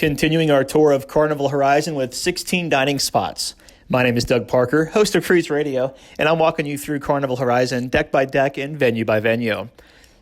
Continuing our tour of Carnival Horizon with 16 dining spots. My name is Doug Parker, host of Cruise Radio, and I'm walking you through Carnival Horizon deck by deck and venue by venue.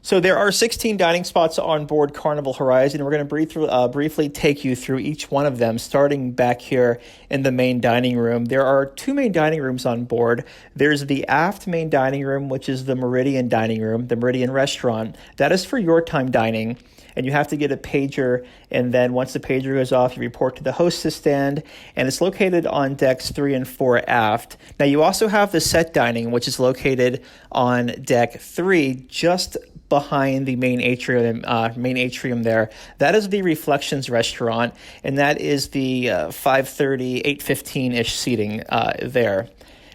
So there are 16 dining spots on board Carnival Horizon. We're going to briefly take you through each one of them, starting back here in the main dining room. There are two main dining rooms on board. There's the aft main dining room, which is the Meridian dining room, the Meridian restaurant. That is for your time dining, and you have to get a pager, and then once the pager goes off, you report to the hostess stand, and it's located on decks 3 and 4 aft. Now, you also have the set dining, which is located on deck 3, just behind the main atrium there. That is the Reflections restaurant, and that is the 5:30, 8:15-ish seating there.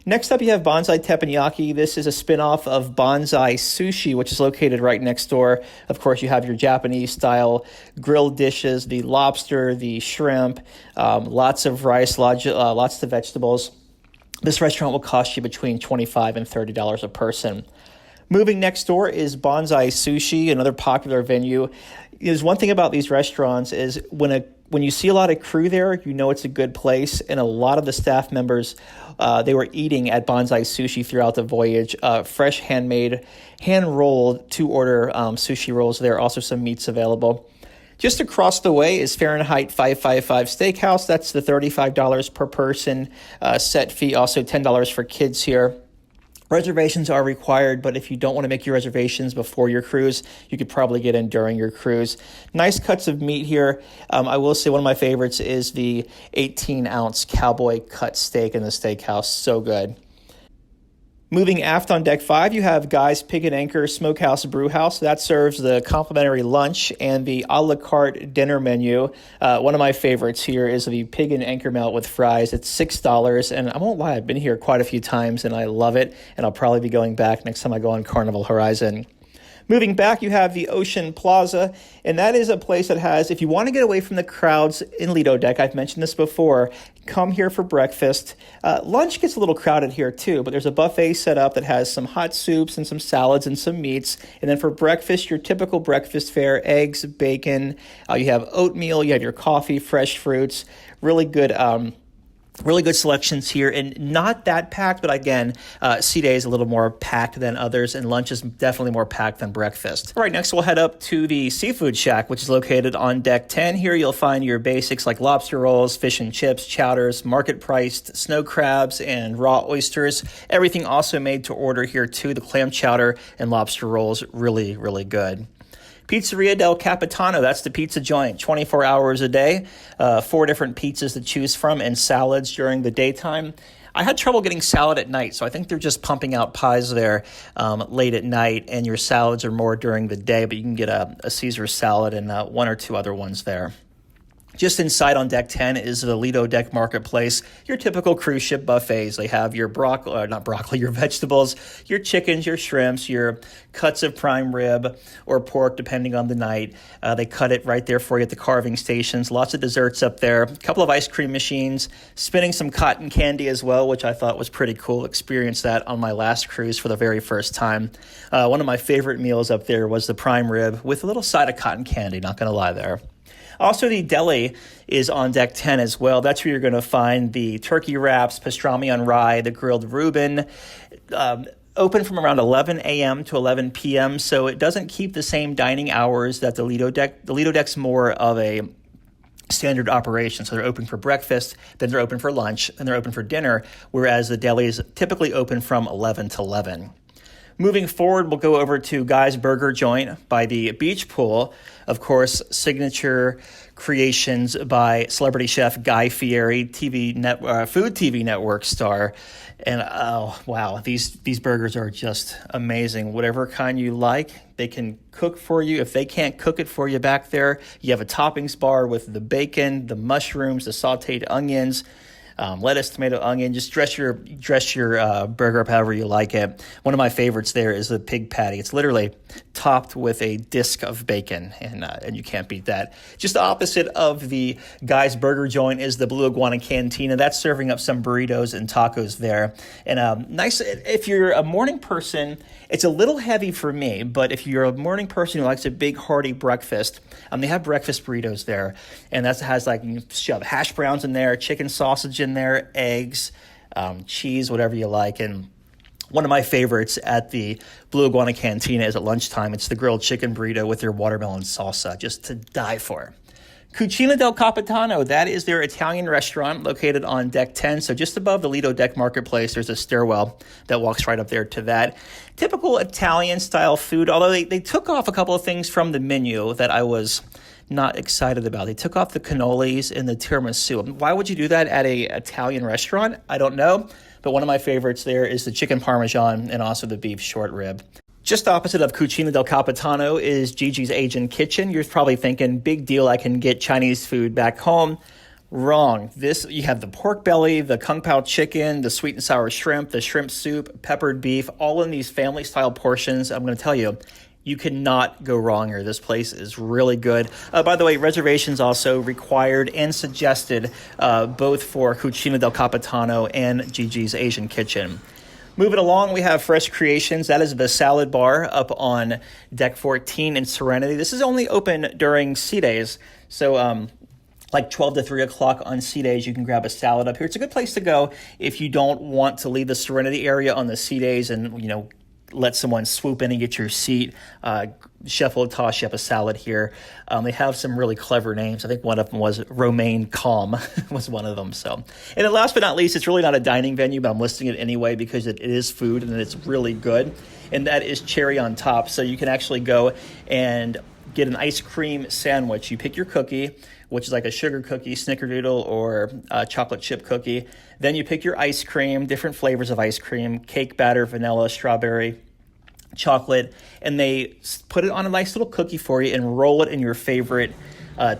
Next up, you have Bonsai Teppanyaki. This is a spin-off of Banzai Sushi, which is located right next door. Of course, you have your Japanese-style grilled dishes, the lobster, the shrimp, lots of rice, lots of vegetables. This restaurant will cost you between $25 and $30 a person. Moving next door is Banzai Sushi, another popular venue. There's one thing about these restaurants is when you see a lot of crew there, you know it's a good place. And a lot of the staff members, they were eating at Bonsai Sushi throughout the voyage. Fresh, handmade, hand-rolled, to-order sushi rolls there. Also some meats available. Just across the way is Fahrenheit 555 Steakhouse. That's the $35 per person set fee. Also $10 for kids here. Reservations are required, but if you don't want to make your reservations before your cruise, you could probably get in during your cruise. Nice cuts of meat here. I will say one of my favorites is the 18-ounce cowboy cut steak in the steakhouse. So good. Moving aft on deck 5, you have Guy's Pig and Anchor Smokehouse Brew House. That serves the complimentary lunch and the a la carte dinner menu. One of my favorites here is the Pig and Anchor melt with fries. It's $6, and I won't lie, I've been here quite a few times, and I love it, and I'll probably be going back next time I go on Carnival Horizon. Moving back, you have the Ocean Plaza, and that is a place that has, if you want to get away from the crowds in Lido deck, I've mentioned this before, come here for breakfast. Lunch gets a little crowded here too, but there's a buffet set up that has some hot soups and some salads and some meats. And then for breakfast, your typical breakfast fare, eggs, bacon, you have oatmeal, you have your coffee, fresh fruits, really good selections here, and not that packed, but again, C-Day is a little more packed than others, and lunch is definitely more packed than breakfast. All right, next we'll head up to the Seafood Shack, which is located on deck 10. Here you'll find your basics like lobster rolls, fish and chips, chowders, market-priced snow crabs, and raw oysters. Everything also made to order here too. The clam chowder and lobster rolls, really, really good. Pizzeria Del Capitano, that's the pizza joint, 24 hours a day, 4 different pizzas to choose from, and salads during the daytime. I had trouble getting salad at night, so I think they're just pumping out pies there late at night, and your salads are more during the day, but you can get a Caesar salad and 1 or 2 other ones there. Just inside on deck 10 is the Lido deck marketplace, your typical cruise ship buffets. They have your your vegetables, your chickens, your shrimps, your cuts of prime rib or pork, depending on the night. They cut it right there for you at the carving stations. Lots of desserts up there, a couple of ice cream machines, spinning some cotton candy as well, which I thought was pretty cool. Experienced that on my last cruise for the very first time. One of my favorite meals up there was the prime rib with a little side of cotton candy, not going to lie there. Also, the deli is on deck 10 as well. That's where you're going to find the turkey wraps, pastrami on rye, the grilled Reuben, open from around 11 a.m. to 11 p.m., so it doesn't keep the same dining hours that the Lido deck. The Lido deck's more of a standard operation, so they're open for breakfast, then they're open for lunch, and they're open for dinner, whereas the deli is typically open from 11 to 11. Moving forward, we'll go over to Guy's Burger Joint by the beach pool. Of course, signature creations by celebrity chef Guy Fieri, Food TV Network star. And oh, wow, these burgers are just amazing. Whatever kind you like, they can cook for you. If they can't cook it for you back there, you have a toppings bar with the bacon, the mushrooms, the sauteed onions, lettuce, tomato, onion. Just dress your burger up however you like it. One of my favorites there is the pig patty. It's literally topped with a disc of bacon, and you can't beat that. Just the opposite of the Guy's Burger joint is the Blue Iguana Cantina. That's serving up some burritos and tacos there. And nice, if you're a morning person, it's a little heavy for me, but if you're a morning person who likes a big hearty breakfast, they have breakfast burritos there, and that has like, you shove hash browns in there, chicken sausage in there, eggs, cheese, whatever you like. And one of my favorites at the Blue Iguana Cantina is at lunchtime. It's the grilled chicken burrito with their watermelon salsa, just to die for. Cucina Del Capitano, that is their Italian restaurant located on Deck 10. So just above the Lido Deck Marketplace, there's a stairwell that walks right up there to that. Typical Italian-style food, although they took off a couple of things from the menu that I was not excited about. They took off the cannolis and the tiramisu. Why would you do that at an Italian restaurant? I don't know. But one of my favorites there is the chicken parmesan and also the beef short rib. Just opposite of Cucina Del Capitano is Gigi's Asian Kitchen. You're probably thinking, big deal, I can get Chinese food back home. Wrong. You have the pork belly, the kung pao chicken, the sweet and sour shrimp, the shrimp soup, peppered beef, all in these family-style portions. I'm going to tell you, you cannot go wrong here. This place is really good. By the way, reservations also required and suggested both for Cucina Del Capitano and Gigi's Asian Kitchen. Moving along, we have Fresh Creations. That is the salad bar up on Deck 14 in Serenity. This is only open during C days. So like 12 to 3 o'clock on C days, you can grab a salad up here. It's a good place to go if you don't want to leave the Serenity area on the C days and, let someone swoop in and get your seat. Chef will toss you up a salad here. They have some really clever names. I think one of them was Romaine Calm was one of them. So, and then last but not least, it's really not a dining venue, but I'm listing it anyway because it is food and it's really good. And that is Cherry on Top. So you can actually go and get an ice cream sandwich. You pick your cookie, which is like a sugar cookie, snickerdoodle, or a chocolate chip cookie. Then you pick your ice cream, different flavors of ice cream, cake batter, vanilla, strawberry, chocolate, and they put it on a nice little cookie for you and roll it in your favorite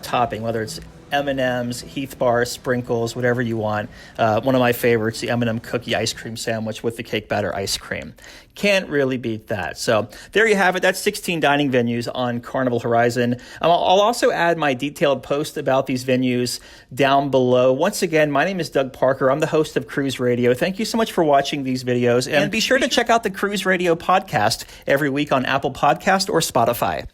topping, whether it's M&M's, Heath Bar, sprinkles, whatever you want. One of my favorites, the M&M cookie ice cream sandwich with the cake batter ice cream. Can't really beat that. So there you have it. That's 16 dining venues on Carnival Horizon. I'll also add my detailed post about these venues down below. Once again, my name is Doug Parker. I'm the host of Cruise Radio. Thank you so much for watching these videos. And be sure to check out the Cruise Radio podcast every week on Apple Podcast or Spotify.